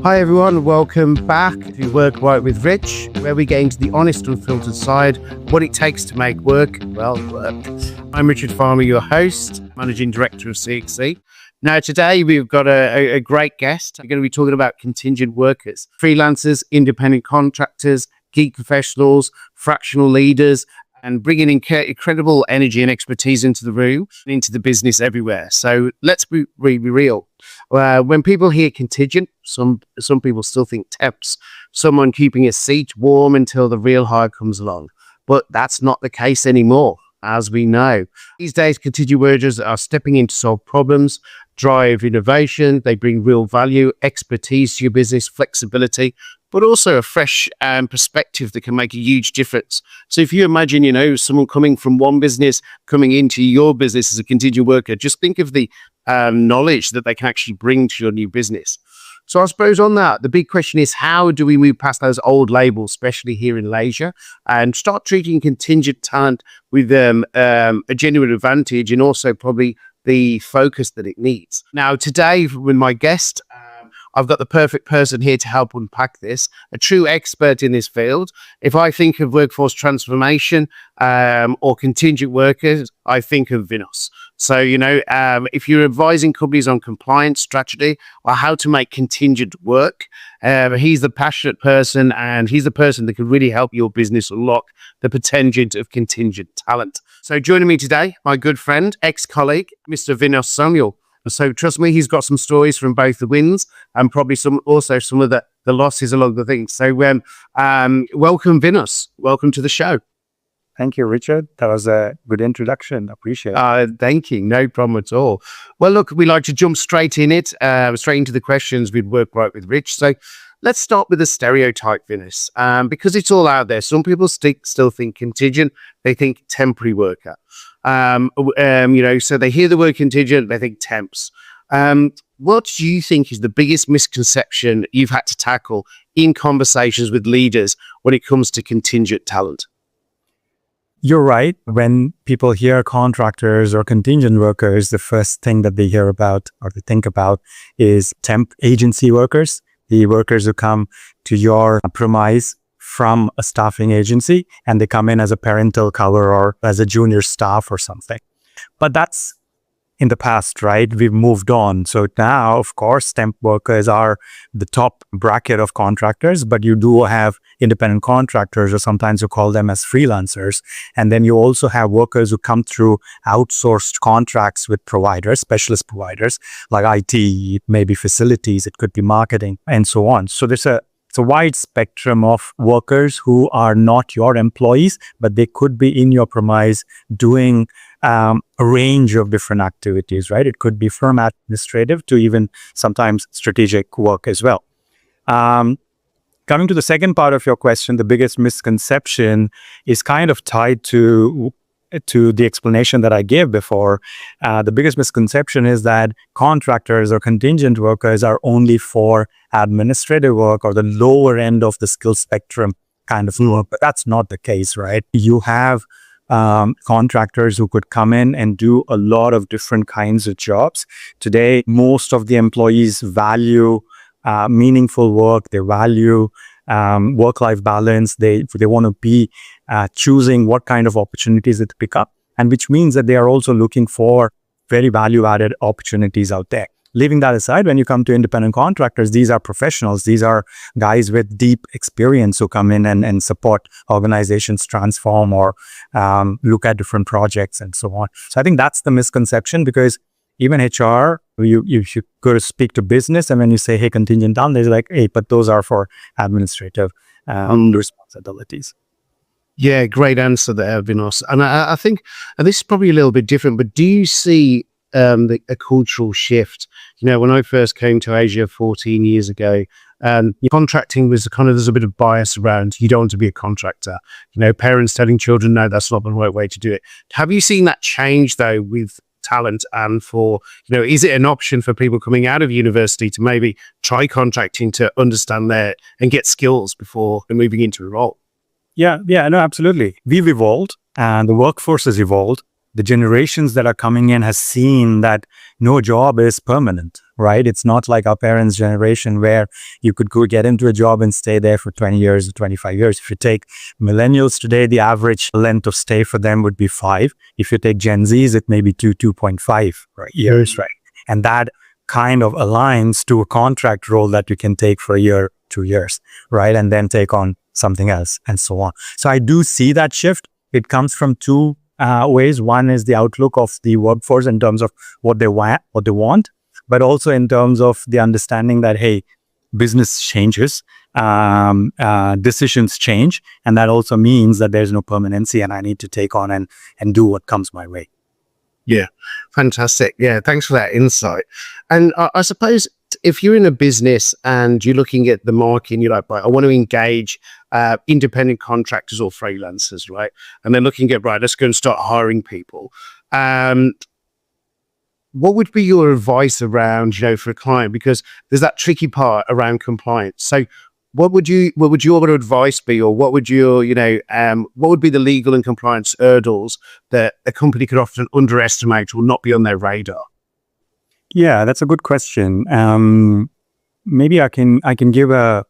Hi everyone, welcome back to Work Right with Rich, where we get into the honest, unfiltered side, what it takes to make work, well, work. I'm Richard Farmer, your host, Managing Director of CXC. Now today we've got a great guest. We're going to be talking about contingent workers, freelancers, independent contractors, gig professionals, fractional leaders, and bringing incredible energy and expertise into the room and into the business everywhere. So let's be real. When people hear contingent, some people still think temps, someone keeping a seat warm until the real hire comes along. But that's not the case anymore, as we know. These days, contingent workers are stepping in to solve problems, drive innovation. They bring real value, expertise to your business, flexibility, but also a fresh perspective that can make a huge difference. So if you imagine, someone coming from one business, coming into your business as a contingent worker, just think of the knowledge that they can actually bring to your new business. So I suppose on that, the big question is, how do we move past those old labels, especially here in leisure, and start treating contingent talent with a genuine advantage and also probably the focus that it needs? Now, today with my guest, I've got the perfect person here to help unpack this, a true expert in this field. If I think of workforce transformation or contingent workers, I think of Vinos. So, if you're advising companies on compliance strategy or how to make contingent work, he's the passionate person, and he's the person that can really help your business unlock the potential of contingent talent. So joining me today, my good friend, ex-colleague, Mr. Vinos Samuel. So trust me, he's got some stories from both the wins and probably some of the losses along the things. So welcome, Vinos. Welcome to the show. Thank you, Richard. That was a good introduction. Appreciate it. Thank you. No problem at all. Well, look, we like to jump straight into the questions. We'd work right with Rich. So let's start with the stereotype, Vinos, because it's all out there. Some people still think contingent. They think temporary worker. So they hear the word contingent, they think temps. What do you think is the biggest misconception you've had to tackle in conversations with leaders when it comes to contingent talent? You're right. When people hear contractors or contingent workers, the first thing that they hear about or they think about is temp agency workers, the workers who come to your premise from a staffing agency, and they come in as a parental cover or as a junior staff or something. But that's in the past, right? We've moved on. So now, of course, temp workers are the top bracket of contractors, but you do have independent contractors, or sometimes you call them as freelancers. And then you also have workers who come through outsourced contracts with providers, specialist providers like IT, maybe facilities, it could be marketing, and so on. So it's a wide spectrum of workers who are not your employees, but they could be in your premise doing a range of different activities, right? It could be from administrative to even sometimes strategic work as well. Coming to the second part of your question, the biggest misconception is kind of tied to the explanation that I gave before. The biggest misconception is that contractors or contingent workers are only for administrative work or the lower end of the skill spectrum kind of work, but that's not the case, right? You have contractors who could come in and do a lot of different kinds of jobs. Today, most of the employees value meaningful work. They value work-life balance. They want to be choosing what kind of opportunities they pick up, and which means that they are also looking for very value-added opportunities out there. Leaving that aside, when you come to independent contractors, these are professionals. These are guys with deep experience who come in and support organizations transform or look at different projects and so on. So I think that's the misconception, because even HR, you should go to speak to business, and when you say, hey, contingent talent, they're like, hey, but those are for administrative responsibilities. Yeah, great answer there, Vinos. And I think, and this is probably a little bit different, but do you see a cultural shift? When I first came to Asia 14 years ago, contracting was there's a bit of bias around, you don't want to be a contractor. Parents telling children, no, that's not the right way to do it. Have you seen that change though with talent, and for, is it an option for people coming out of university to maybe try contracting to understand and get skills before moving into a role? Yeah, no, absolutely. We've evolved and the workforce has evolved. the generations that are coming in has seen that no job is permanent, right? It's not like our parents' generation where you could go get into a job and stay there for 20 years or 25 years. If you take millennials today, the average length of stay for them would be 5. If you take Gen Zs, it may be 2.5 years, right? And that kind of aligns to a contract role that you can take for a year, 2 years, right? And then take on something else and so on. So I do see that shift. It comes from two ways. One is the outlook of the workforce in terms of what they want, but also in terms of the understanding that, hey, business changes, decisions change, and that also means that there's no permanency and I need to take on and do what comes my way. Yeah, fantastic. Yeah, thanks for that insight. And I suppose if you're in a business and you're looking at the market and you're like, right, I want to engage independent contractors or freelancers, right? And they're looking at, right, let's go and start hiring people. What would be your advice around, for a client? Because there's that tricky part around compliance. So what would your advice be, or what would your, what would be the legal and compliance hurdles that a company could often underestimate or not be on their radar? Yeah, that's a good question. Maybe I can give an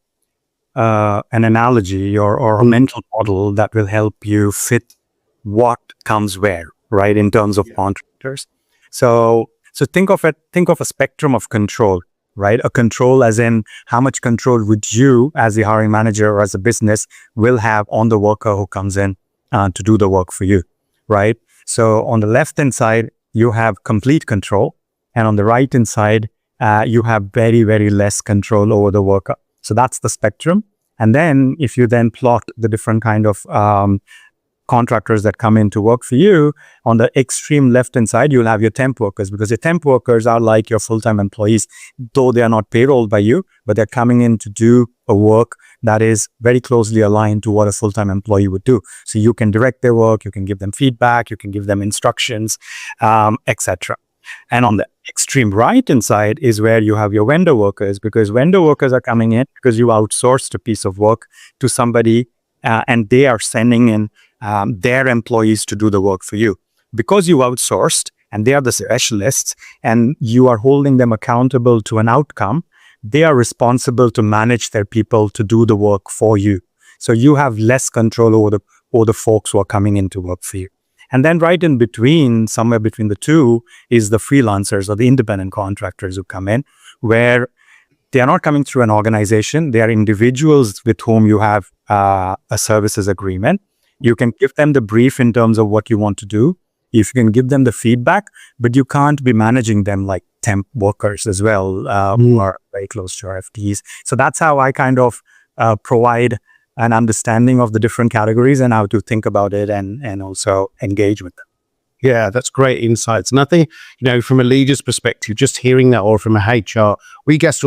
analogy or a mental model that will help you fit what comes where, right? In terms of contractors. So think of a spectrum of control, right? A control as in how much control would you as the hiring manager or as a business will have on the worker who comes in to do the work for you, right? So on the left-hand side, you have complete control. And on the right-hand side, you have very, very less control over the worker. So that's the spectrum. And then if you then plot the different kind of contractors that come in to work for you, on the extreme left-hand side, you'll have your temp workers, because your temp workers are like your full-time employees, though they are not payrolled by you, but they're coming in to do a work that is very closely aligned to what a full-time employee would do. So you can direct their work, you can give them feedback, you can give them instructions, etc. And on the extreme right-hand side is where you have your vendor workers, because vendor workers are coming in because you outsourced a piece of work to somebody and they are sending in their employees to do the work for you. Because you outsourced and they are the specialists and you are holding them accountable to an outcome, they are responsible to manage their people to do the work for you. So you have less control over the folks who are coming in to work for you. And then right in between, somewhere between the two, is the freelancers or the independent contractors who come in, where they are not coming through an organization. They are individuals with whom you have a services agreement. You can give them the brief in terms of what you want to do. You can give them the feedback, but you can't be managing them like temp workers as well, who are very close to our FTEs. So that's how I kind of provide an understanding of the different categories and how to think about it and also engage with them. Yeah, that's great insights. And I think, from a leader's perspective, just hearing that, or from a HR, we get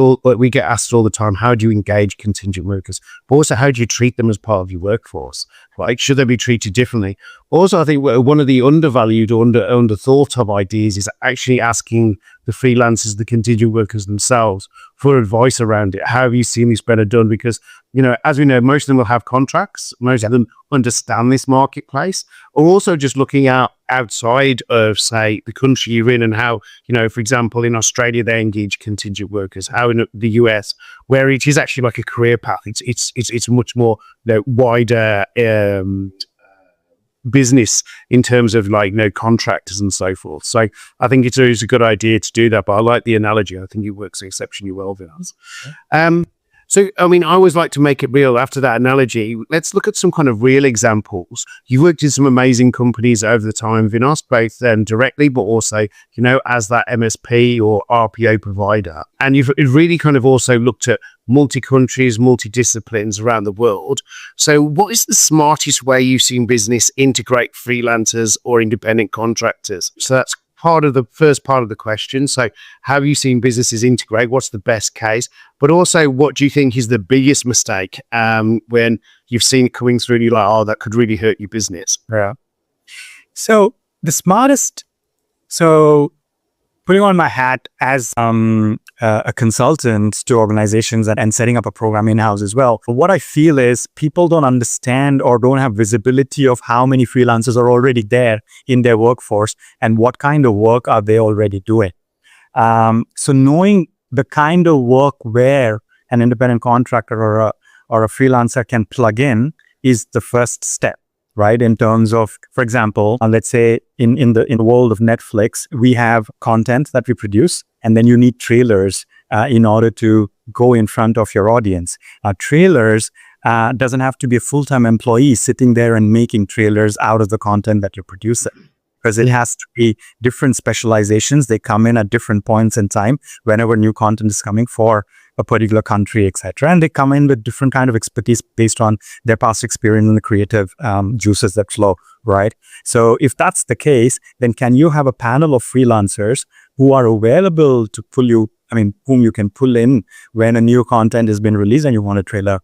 asked all the time, how do you engage contingent workers? But also, how do you treat them as part of your workforce? Like, should they be treated differently? Also, I think one of the undervalued or underthought of ideas is actually asking the freelancers, the contingent workers themselves for advice around it. How have you seen this better done? Because, as we know, most of them will have contracts. Most of them understand this marketplace, or also just looking outside of, say, the country you're in, and how, for example, in Australia, they engage contingent workers, how in the US, where it is actually like a career path. It's much more wider business in terms of contractors and so forth. So I think it's always a good idea to do that. But I like the analogy. I think it works exceptionally well, Vinos. So, I always like to make it real after that analogy. Let's look at some kind of real examples. You've worked in some amazing companies over the time, Vinos, both directly, but also, as that MSP or RPO provider. And you've really kind of also looked at multi-countries, multi-disciplines around the world. So what is the smartest way you've seen business integrate freelancers or independent contractors? So that's the first part of the question. So have you seen businesses integrate? What's the best case? But also, what do you think is the biggest mistake when you've seen it coming through and you're like, oh, that could really hurt your business? Yeah. So the smartest, so putting on my hat as a consultant to organizations and setting up a program in-house as well. What I feel is people don't understand or don't have visibility of how many freelancers are already there in their workforce and what kind of work are they already doing. So knowing the kind of work where an independent contractor or a freelancer can plug in is the first step, right? In terms of, for example, let's say in the world of Netflix, we have content that we produce, and then you need trailers in order to go in front of your audience. Trailers doesn't have to be a full-time employee sitting there and making trailers out of the content that you're producing, because it has to be different specializations. They come in at different points in time whenever new content is coming for a particular country, etc. And they come in with different kind of expertise based on their past experience and the creative juices that flow, right? So if that's the case, then can you have a panel of freelancers who are available to pull you, whom you can pull in when a new content has been released and you want a trailer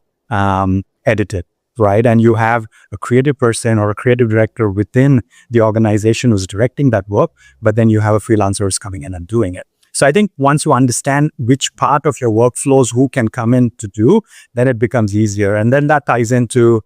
edited, right? And you have a creative person or a creative director within the organization who's directing that work, but then you have a freelancer who's coming in and doing it. So I think once you understand which part of your workflows who can come in to do, then it becomes easier. And then that ties into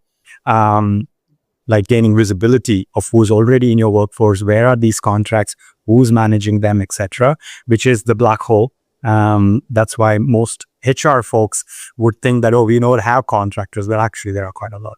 like gaining visibility of who's already in your workforce, where are these contracts, who's managing them, etc., which is the black hole. That's why most HR folks would think that, we don't have contractors, but actually there are quite a lot.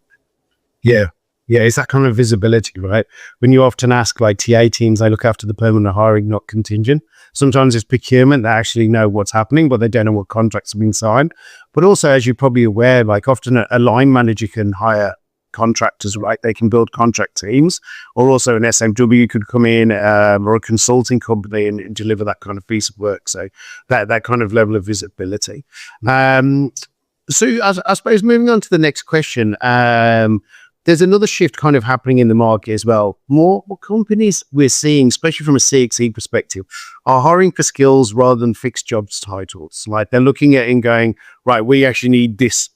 Yeah. Yeah, it's that kind of visibility, right? When you often ask like TA teams, they look after the permanent hiring, not contingent. Sometimes it's procurement that actually know what's happening, but they don't know what contracts have been signed. But also, as you're probably aware, like often a line manager can hire contractors, right? They can build contract teams, or also an SMW could come in or a consulting company and deliver that kind of piece of work. So that kind of level of visibility. So I suppose moving on to the next question, there's another shift kind of happening in the market as well. More companies we're seeing, especially from a CXE perspective, are hiring for skills rather than fixed jobs titles. Like they're looking at it and going, right, we actually need this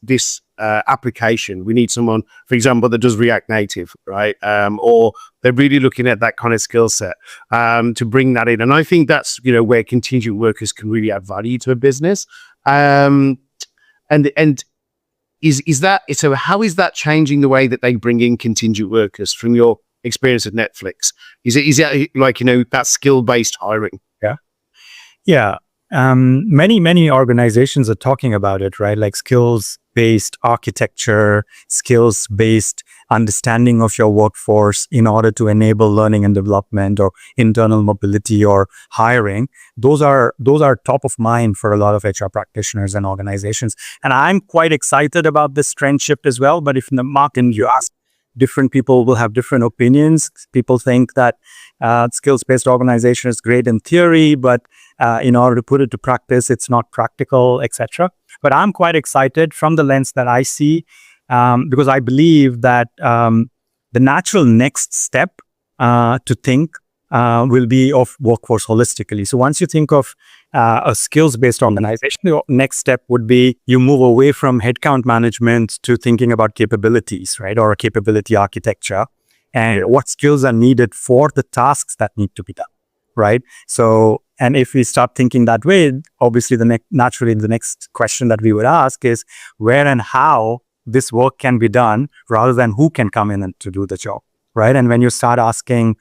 application. We need someone, for example, that does React Native, right? Or they're really looking at that kind of skill set to bring that in. And I think that's, where contingent workers can really add value to a business. Is that so? How is that changing the way that they bring in contingent workers from your experience at Netflix? Is that like that skill-based hiring? Yeah. Many organizations are talking about it, right? Like skills-based architecture, skills-based understanding of your workforce in order to enable learning and development or internal mobility or hiring. Those are top of mind for a lot of HR practitioners and organizations. And I'm quite excited about this trend shift as well. But if in the market you ask, different people will have different opinions. People think that skills-based organization is great in theory, but in order to put it to practice, it's not practical, etc. But I'm quite excited from the lens that I see, because I believe that the natural next step to think will be of workforce holistically. So once you think of a skills-based organization, the next step would be you move away from headcount management to thinking about capabilities, right? Or a capability architecture and what skills are needed for the tasks that need to be done, right? So, and if we start thinking that way, obviously naturally the next question that we would ask is where and how this work can be done rather than who can come in and to do the job, right? And when you start asking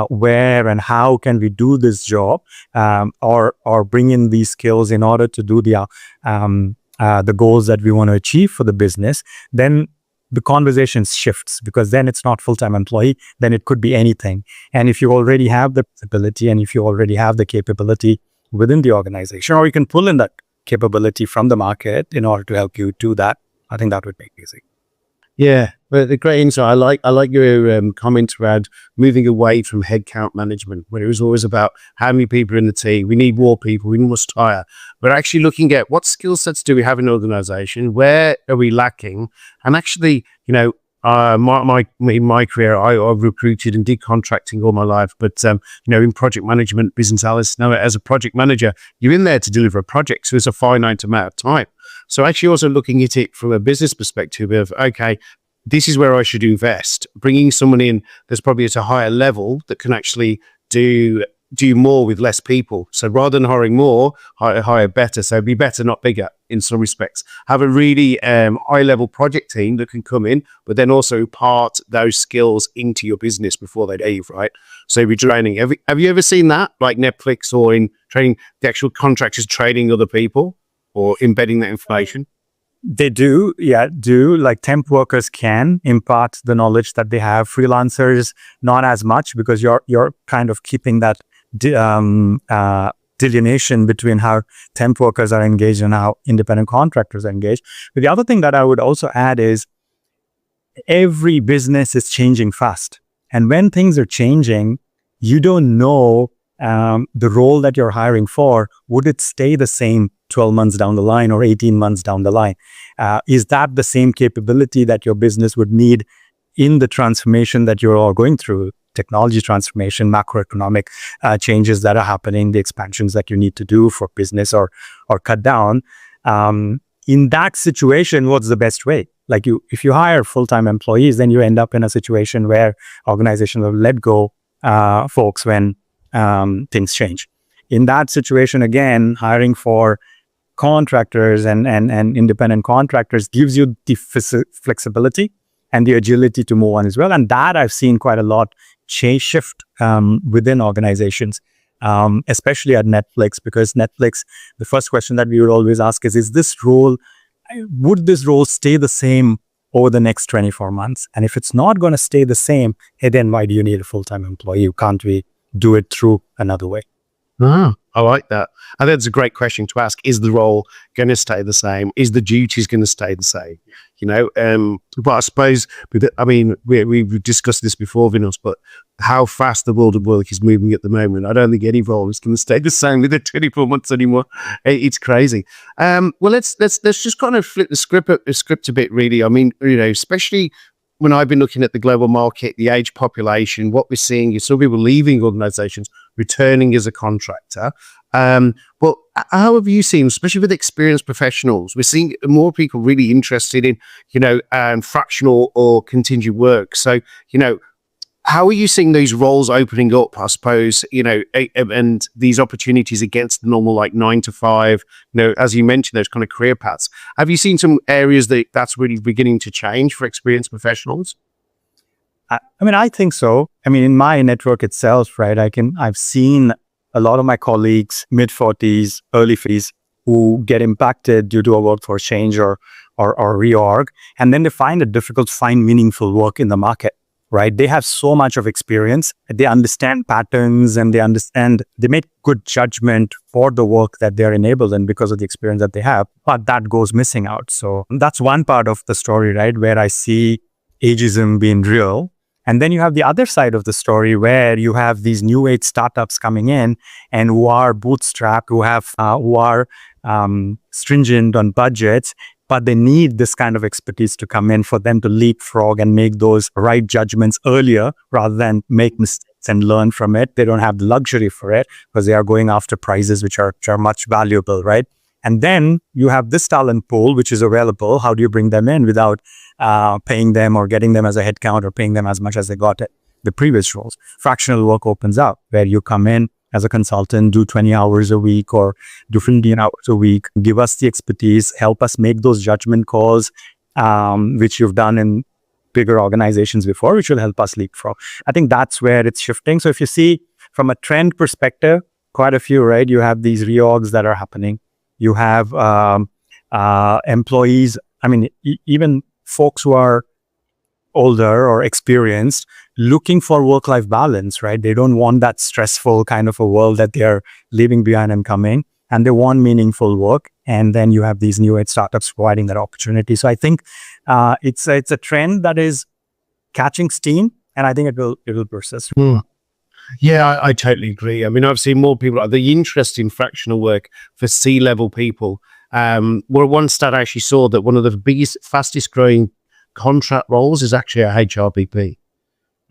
where and how can we do this job, or bring in these skills in order to do the goals that we want to achieve for the business, then the conversation shifts, because then it's not full-time employee, then it could be anything. And if you already have the ability and if you already have the capability within the organization, or you can pull in that capability from the market in order to help you do that, I think that would make it easy. Yeah, but the great insight. I like your comment around moving away from headcount management, where it was always about how many people are in the team. We need more people. We must hire. But actually looking at what skill sets do we have in an organization? Where are we lacking? And actually, in my career, I've recruited and did contracting all my life. But in project management, business analyst, now as a project manager, you're in there to deliver a project, so it's a finite amount of time. So actually also looking at it from a business perspective of, okay, this is where I should invest. Bringing someone in that's probably at a higher level that can actually do do more with less people. So rather than hiring more, hire better. So be better, not bigger in some respects. Have a really high-level project team that can come in, but then also impart those skills into your business before they leave, right? So be training. Have you ever seen that, like Netflix, or in training, the actual contractors training other people or embedding that information? They do, yeah, do. Like temp workers can impart the knowledge that they have. Freelancers, not as much, because you're kind of keeping that delineation between how temp workers are engaged and how independent contractors are engaged. But the other thing that I would also add is every business is changing fast. And when things are changing, you don't know the role that you're hiring for, would it stay the same 12 months down the line or 18 months down the line? Is that the same capability that your business would need in the transformation that you're all going through? Technology transformation, macroeconomic changes that are happening, the expansions that you need to do for business or cut down. In that situation, what's the best way? Like if you hire full-time employees, then you end up in a situation where organizations will let go folks when things change. In that situation, again, hiring for contractors and independent contractors gives you the flexibility and the agility to move on as well. And that I've seen quite a lot shift within organizations, especially at Netflix, because Netflix, the first question that we would always ask is would this role stay the same over the next 24 months? And if it's not going to stay the same, hey, then why do you need a full-time employee? Can't we do it through another way? Ah, I like that. I think it's a great question to ask. Is the role going to stay the same? Is the duties going to stay the same? But I suppose, we've discussed this before, Vinos, but how fast the world of work is moving at the moment, I don't think any role is going to stay the same within 24 months anymore. It's crazy. Well, let's just kind of flip the script a bit, really. I mean, especially when I've been looking at the global market, the age population, what we're seeing is some people leaving organizations, returning as a contractor. But how have you seen, especially with experienced professionals, we're seeing more people really interested in, fractional or contingent work. So, how are you seeing these roles opening up, I suppose, and these opportunities against the normal, like 9 to 5, as you mentioned, those kind of career paths? Have you seen some areas that's really beginning to change for experienced professionals? I think so. In my network itself, right, I've seen a lot of my colleagues, mid-40s, early 50s, who get impacted due to a workforce change or reorg, and then they find it difficult to find meaningful work in the market. Right? They have so much of experience. They understand patterns and they make good judgment for the work that they're enabled in because of the experience that they have, but that goes missing out. So that's one part of the story, right? Where I see ageism being real. And then you have the other side of the story where you have these new age startups coming in and who are bootstrapped, who are stringent on budgets, but they need this kind of expertise to come in for them to leapfrog and make those right judgments earlier rather than make mistakes and learn from it. They don't have the luxury for it because they are going after prizes which are much valuable, right? And then you have this talent pool which is available. How do you bring them in without paying them or getting them as a headcount or paying them as much as they got at the previous roles? Fractional work opens up where you come in as a consultant, do 20 hours a week or do 15 hours a week, give us the expertise, help us make those judgment calls, which you've done in bigger organizations before, which will help us leapfrog. I think that's where it's shifting. So if you see from a trend perspective, quite a few, right? You have these reorgs that are happening. You have employees, even folks who are older or experienced, looking for work-life balance, right? They don't want that stressful kind of a world that they're leaving behind and coming, and they want meaningful work. And then you have these new age startups providing that opportunity. So I think it's a trend that is catching steam, and I think it will persist. Yeah, I totally agree. I've seen more people, the interest in fractional work for C-level people. One stat I actually saw that one of the fastest growing contract roles is actually a HRBP.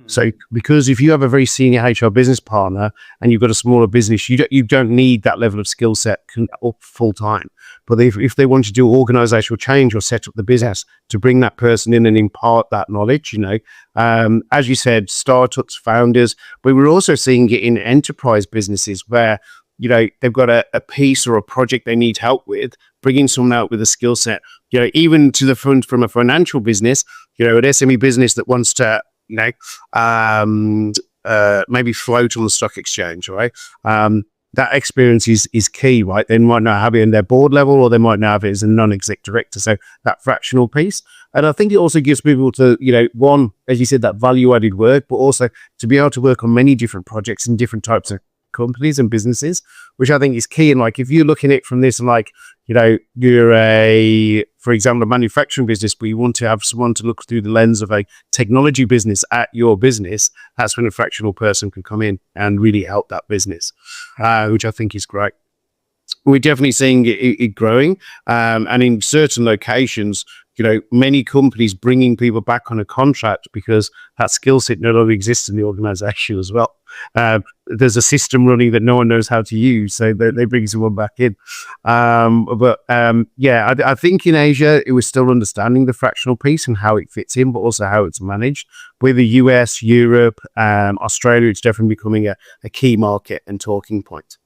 So because if you have a very senior HR business partner and you've got a smaller business, you don't need that level of skill set up full time. But if they want to do organizational change or set up the business to bring that person in and impart that knowledge, as you said, startups, founders, but we're also seeing it in enterprise businesses where, they've got a piece or a project they need help with, bringing someone out with a skill set, even to the front from a financial business, an SME business that wants to, maybe float on the stock exchange, right? That experience is key, right? They might not have it in their board level, or they might not have it as a non-exec director. So that fractional piece. And I think it also gives people to, one, as you said, that value-added work, but also to be able to work on many different projects in different types of companies and businesses, which I think is key. And if you're looking at it from this, you're for example, a manufacturing business, but you want to have someone to look through the lens of a technology business at your business, that's when a fractional person can come in and really help that business, which I think is great. We're definitely seeing it growing, and in certain locations, many companies bringing people back on a contract because that skill set no longer exists in the organization as well. There's a system running that no one knows how to use, so they bring someone back in. I think in Asia, it was still understanding the fractional piece and how it fits in, but also how it's managed. With the US, Europe, Australia, it's definitely becoming a key market and talking point.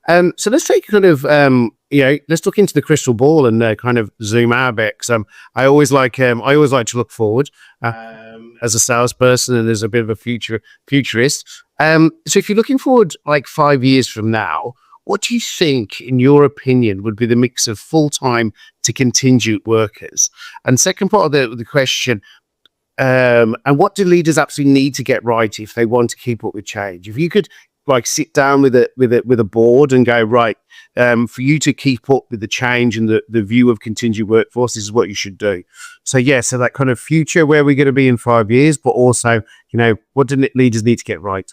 So let's take let's look into the crystal ball and kind of zoom out a bit. Because I always like to look forward as a salesperson and as a bit of a futurist. So if you're looking forward 5 years from now, what do you think, in your opinion, would be the mix of full-time to contingent workers? And second part of the question, and what do leaders absolutely need to get right if they want to keep up with change? If you could sit down with a board and go, right, for you to keep up with the change and the view of contingent workforce, this is what you should do. So that kind of future, where we're going to be in 5 years, but also, what do leaders need to get right?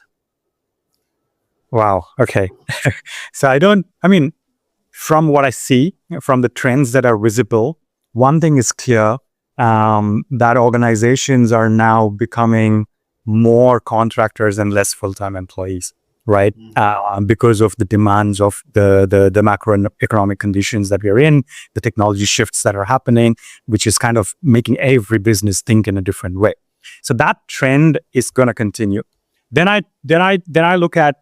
Wow. Okay. So from what I see, from the trends that are visible, one thing is clear, that organizations are now becoming more contractors and less full-time employees. Right, because of the demands of the macroeconomic conditions that we're in, the technology shifts that are happening, which is kind of making every business think in a different way. So that trend is going to continue. Then I look at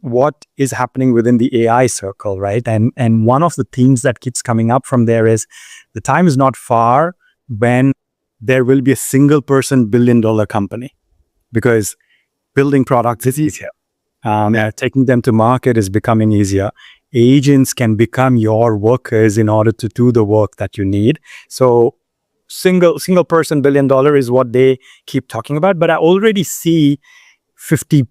what is happening within the AI circle, right? And one of the themes that keeps coming up from there is the time is not far when there will be a single person $1 billion company, because building products is easier. Taking them to market is becoming easier. Agents can become your workers in order to do the work that you need. So single person $1 billion is what they keep talking about. But I already see 50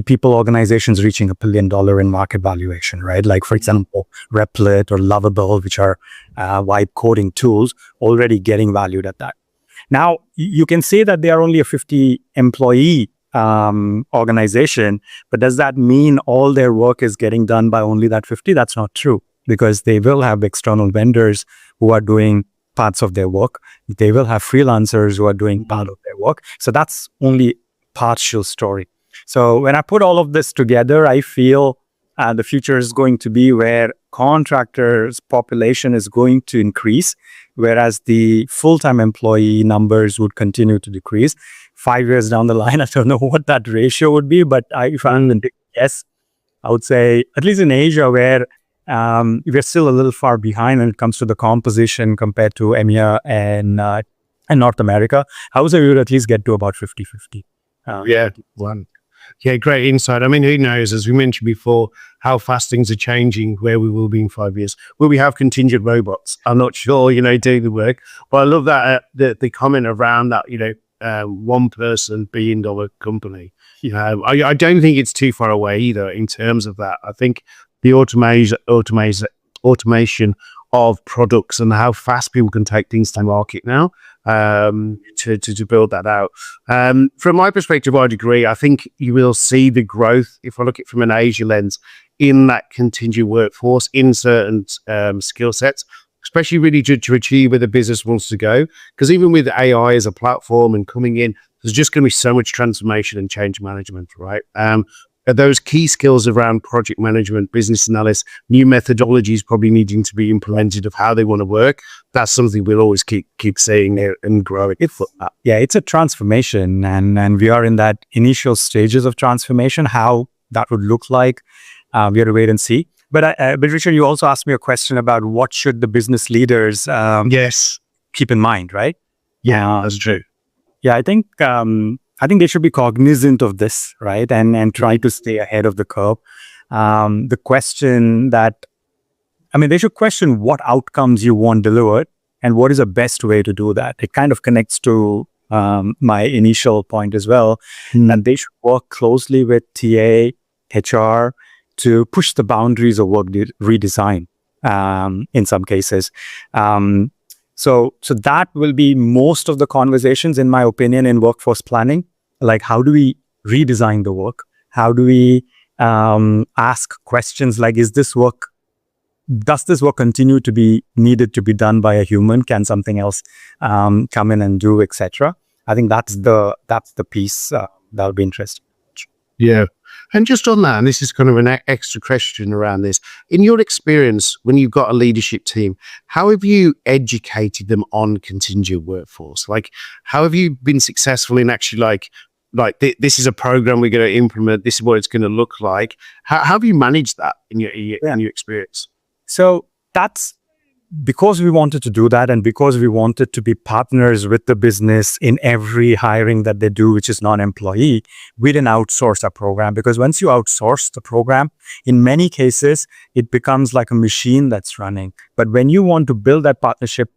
people organizations reaching $1 billion in market valuation, right? Like, for example, Replit or Lovable, which are vibe coding tools, already getting valued at that. Now, you can say that they are only a 50 employee organization, but does that mean all their work is getting done by only that 50? That's not true, because they will have external vendors who are doing parts of their work. They will have freelancers who are doing part of their work. So that's only partial story. So when I put all of this together, I feel the future is going to be where contractors' population is going to increase, whereas the full-time employee numbers would continue to decrease. 5 years down the line, I don't know what that ratio would be, but if I'm going to guess, I would say, at least in Asia, where we're still a little far behind when it comes to the composition compared to EMEA and North America, I would say we would at least get to about 50-50. Yeah, great insight. I mean, who knows, as we mentioned before, how fast things are changing, where we will be in 5 years. Will we have contingent robots? I'm not sure, doing the work. But I love that, the comment around that, one person $1 billion company. I don't think it's too far away either in terms of that. I think the automation of products and how fast people can take things to market now, to build that out. From my perspective, I agree. I think you will see the growth, if I look at it from an Asia lens, in that contingent workforce in certain skill sets, especially really to achieve where the business wants to go. Because even with AI as a platform and coming in, there's just going to be so much transformation and change management, right? Are those key skills around project management, business analysis, new methodologies probably needing to be implemented of how they want to work? That's something we'll always keep saying there and growing. It's a transformation, and we are in that initial stages of transformation. How that would look like, we have to wait and see. But Richard, you also asked me a question about what should the business leaders Yes, keep in mind, right? yeah, that's true. Yeah, I think they should be cognizant of this, right? And try to stay ahead of the curve. The question that, they should question what outcomes you want delivered and what is the best way to do that. It kind of connects to my initial point as well, that they should work closely with TA, HR to push the boundaries of work redesign in some cases. So that will be most of the conversations, in my opinion, in workforce planning. Like, how do we redesign the work? How do we ask questions like, does this work continue to be needed to be done by a human? Can something else come in and do, etc.? I think that's the piece that'll be interesting. Yeah. And just on that, and this is kind of an extra question around this, in your experience, when you've got a leadership team, how have you educated them on contingent workforce? Like, how have you been successful in actually this is a program we're going to implement, this is what it's going to look like? How have you managed that in your experience? So that's because we wanted to do that, and because we wanted to be partners with the business in every hiring that they do, which is non-employee, we didn't outsource our program. Because once you outsource the program, in many cases, it becomes like a machine that's running. But when you want to build that partnership,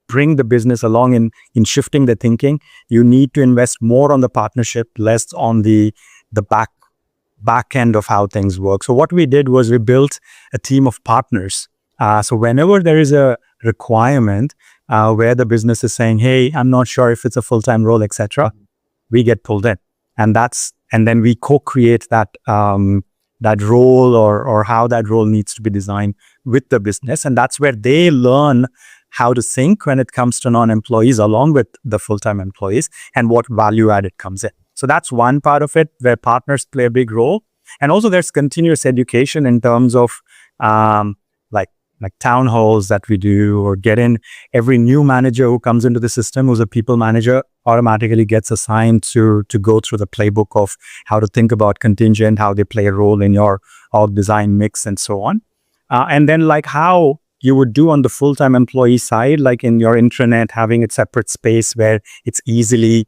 bring the business along in shifting the thinking, you need to invest more on the partnership, less on the back end of how things work. So what we did was we built a team of partners. So whenever there is a requirement where the business is saying, "Hey, I'm not sure if it's a full-time role, etc.," we get pulled in, and then we co-create that role or how that role needs to be designed with the business, and that's where they learn how to think when it comes to non-employees along with the full-time employees and what value added comes in. So that's one part of it where partners play a big role, and also there's continuous education in terms of like town halls that we do, or get in every new manager who comes into the system who's a people manager automatically gets assigned to go through the playbook of how to think about contingent, how they play a role in your org design mix, and so on. And then like how you would do on the full-time employee side, like in your intranet, having a separate space where it's easily,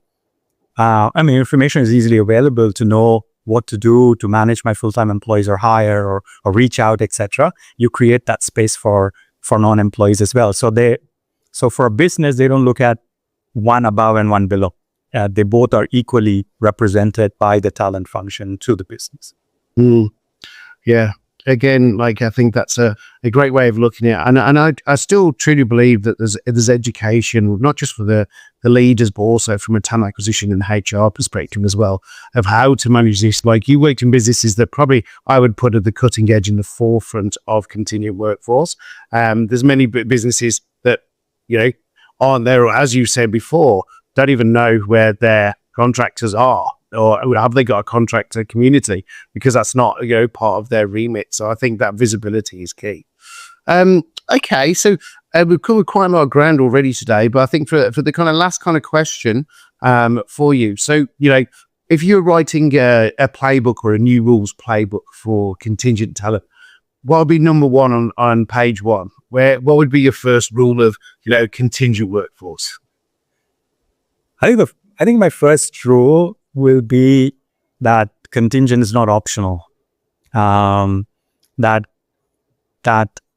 information is easily available to know what to do to manage my full-time employees or hire or reach out, etc. You create that space for non-employees as well. So for a business, they don't look at one above and one below. They both are equally represented by the talent function to the business. Yeah. Again, I think that's a great way of looking at it. And I still truly believe that there's education, not just for the leaders, but also from a talent acquisition and HR perspective as well, of how to manage this. Like, you worked in businesses that probably I would put at the cutting edge in the forefront of contingent workforce. There's many businesses that, aren't there, or as you said before, don't even know where their contractors are, or have they got a contractor community, because that's not part of their remit. So I think that visibility is key. Okay, so we've covered quite a lot of ground already today, but I think for the kind of last kind of question for you, so if you're writing a playbook or a new rules playbook for contingent talent, what would be number one on page one? What would be your first rule of contingent workforce? I think my first rule will be that contingent is not optional. That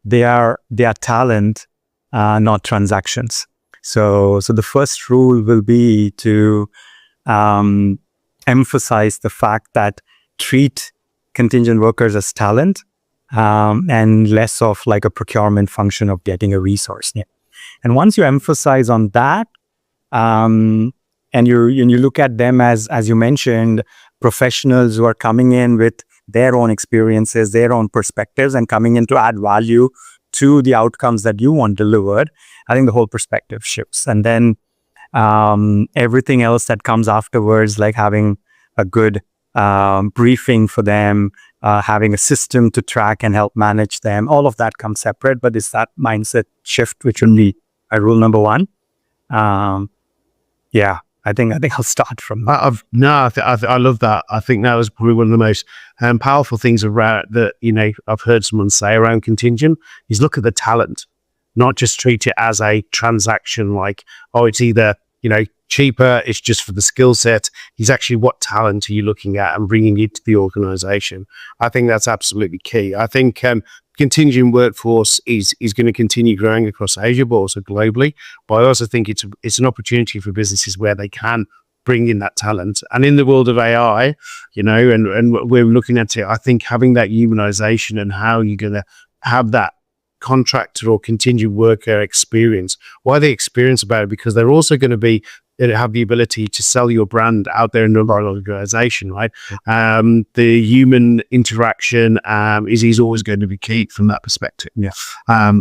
they are talent, not transactions. So the first rule will be to emphasize the fact that treat contingent workers as talent, and less of like a procurement function of getting a resource. Yeah. And once you emphasize on that, and you look at them as you mentioned, professionals who are coming in with their own experiences, their own perspectives, and coming in to add value to the outcomes that you want delivered, I think the whole perspective shifts. And then everything else that comes afterwards, like having a good briefing for them, having a system to track and help manage them, all of that comes separate. But it's that mindset shift which would be rule number one. Yeah, I think I'll start from that. I love that. I think that was probably one of the most powerful things around that, I've heard someone say around Contingent is look at the talent, not just treat it as a transaction like, oh, it's either, cheaper, it's just for the skill set. It's actually what talent are you looking at and bringing it to the organization. I think that's absolutely key. I think contingent workforce is going to continue growing across Asia, but also globally. But I also think it's an opportunity for businesses where they can bring in that talent. And in the world of AI, and we're looking at it, I think having that humanization and how you're going to have that contractor or contingent worker experience. Why they experience about it? Because they're also going to have the ability to sell your brand out there in the organization, right? The human interaction is always going to be key from that perspective. Yeah.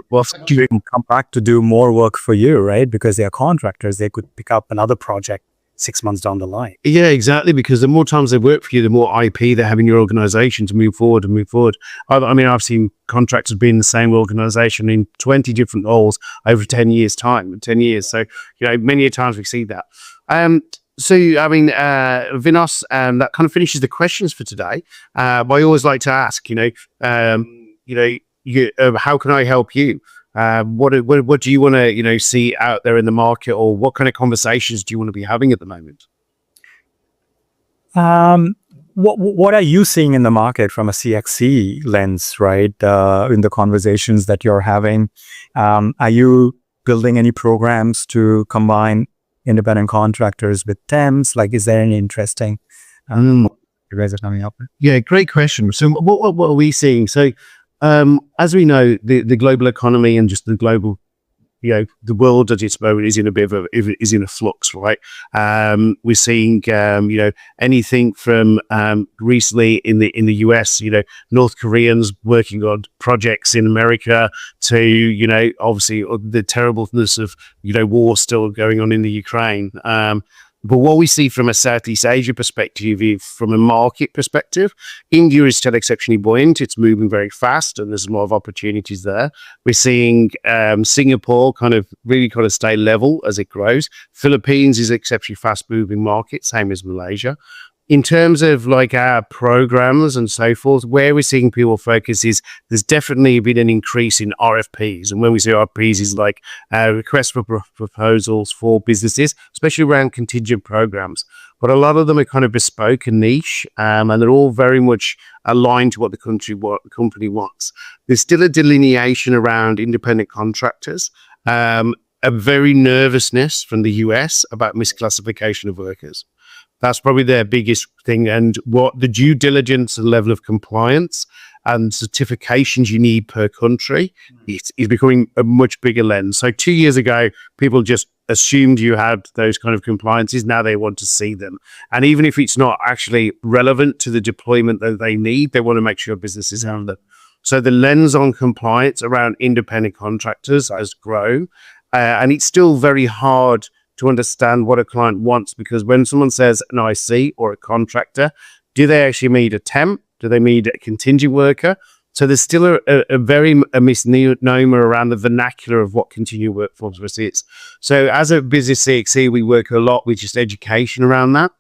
Well, you can come back to do more work for you, right? Because they are contractors, they could pick up another project 6 months down the line. Yeah, exactly. Because the more times they work for you, the more IP they have in your organization to move forward. I've seen contractors be in the same organization in 20 different roles over 10 years time, 10 years. So, many times we see that. Vinos, that kind of finishes the questions for today. But I always like to ask, how can I help you? What do you want to see out there in the market, or what kind of conversations do you want to be having at the moment? What are you seeing in the market from a CXC lens, right? In the conversations that you're having, are you building any programs to combine independent contractors with temps? Like, is there any interesting you guys are coming up with? Yeah, great question. So what are we seeing? So as we know, the global economy and just the global, the world at its moment is in a bit of is in a flux, right? We're seeing, anything from recently in the US, North Koreans working on projects in America to, obviously the terribleness of, war still going on in the Ukraine. But what we see from a Southeast Asia perspective, from a market perspective, India is still exceptionally buoyant. It's moving very fast, and there's a lot of opportunities there. We're seeing Singapore kind of stay level as it grows. Philippines is exceptionally fast-moving market, same as Malaysia. In terms of like our programs and so forth, where we're seeing people focus is there's definitely been an increase in RFPs. And when we say RFPs is like requests for proposals for businesses, especially around contingent programs. But a lot of them are kind of bespoke and niche, and they're all very much aligned to what the company wants. There's still a delineation around independent contractors, a very nervousness from the US about misclassification of workers. That's probably their biggest thing. And what the due diligence and level of compliance and certifications you need per country is becoming a much bigger lens. So 2 years ago, people just assumed you had those kind of compliances. Now they want to see them. And even if it's not actually relevant to the deployment that they need, they want to make sure businesses have them. So the lens on compliance around independent contractors has grown. And it's still very hard to understand what a client wants, because when someone says an IC or a contractor, do they actually need a temp? Do they need a contingent worker? So there's still a misnomer around the vernacular of what contingent workforce is. So as a business CXC, we work a lot with just education around that.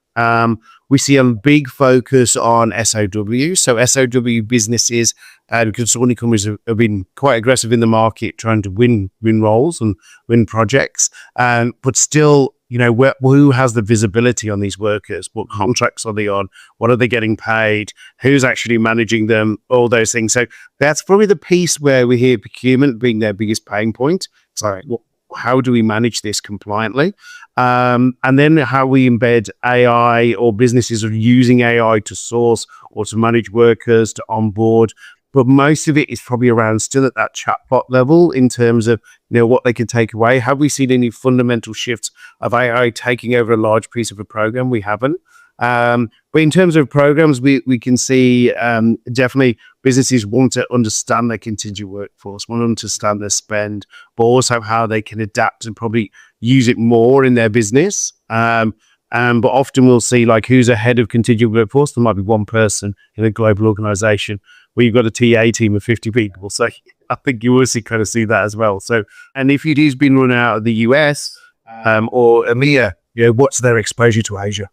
We see a big focus on SOW. So SOW businesses and consulting companies have been quite aggressive in the market trying to win roles and win projects. But still, who has the visibility on these workers? What contracts are they on? What are they getting paid? Who's actually managing them? All those things. So that's probably the piece where we hear procurement being their biggest pain point. So how do we manage this compliantly? And then how we embed AI, or businesses are using AI to source or to manage workers, to onboard. But most of it is probably around still at that chatbot level in terms of, what they can take away. Have we seen any fundamental shifts of AI taking over a large piece of a program? We haven't. But in terms of programs, we can see definitely businesses want to understand their contingent workforce, want to understand their spend, but also how they can adapt and probably use it more in their business. But often we'll see like who's ahead of contingent workforce. There might be one person in a global organization where you've got a TA team of 50 people. So I think you also kind of see that as well. So, and if it is being run out of the US or EMEA, what's their exposure to Asia?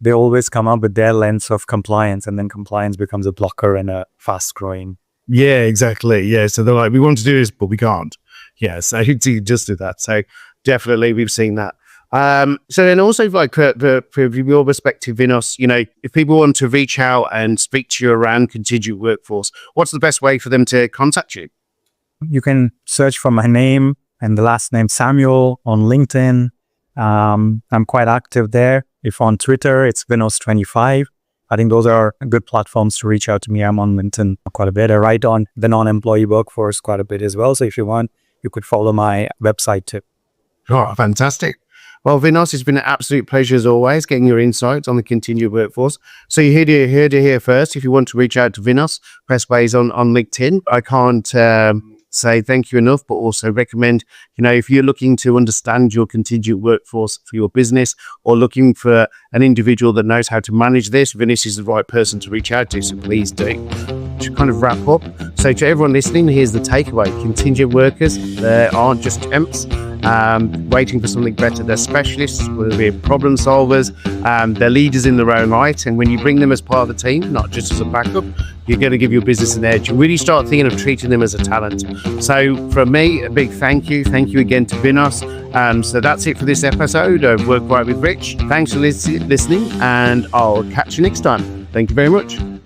They always come up with their lens of compliance, and then compliance becomes a blocker in a fast growing. Yeah, exactly. Yeah. So they're like, we want to do this, but we can't. Yeah. So you just do that. So definitely we've seen that. So then also like from your perspective, Vinos, if people want to reach out and speak to you around contingent workforce, what's the best way for them to contact you? You can search for my name and the last name Samuel on LinkedIn. I'm quite active there. If on Twitter, it's Vinos25. I think those are good platforms to reach out to me. I'm on LinkedIn quite a bit. I write on the non-employee workforce quite a bit as well. So if you want, you could follow my website too. Oh, fantastic. Well, Vinos, it's been an absolute pleasure as always, getting your insights on the contingent workforce. So you're here to hear first. If you want to reach out to Vinos, press ways on LinkedIn. I can't say thank you enough, but also recommend, if you're looking to understand your contingent workforce for your business or looking for an individual that knows how to manage this, Vinos is the right person to reach out to. So please do. To kind of wrap up, so to everyone listening, here's the takeaway. Contingent workers, they aren't just temps waiting for something better. They're specialists, whether they're problem solvers, they're leaders in their own right. And when you bring them as part of the team, not just as a backup, you're going to give your business an edge. You really start thinking of treating them as a talent. So from me, a big thank you. Thank you again to Vinos. So that's it for this episode of Work Right with Rich. Thanks for listening, and I'll catch you next time. Thank you very much.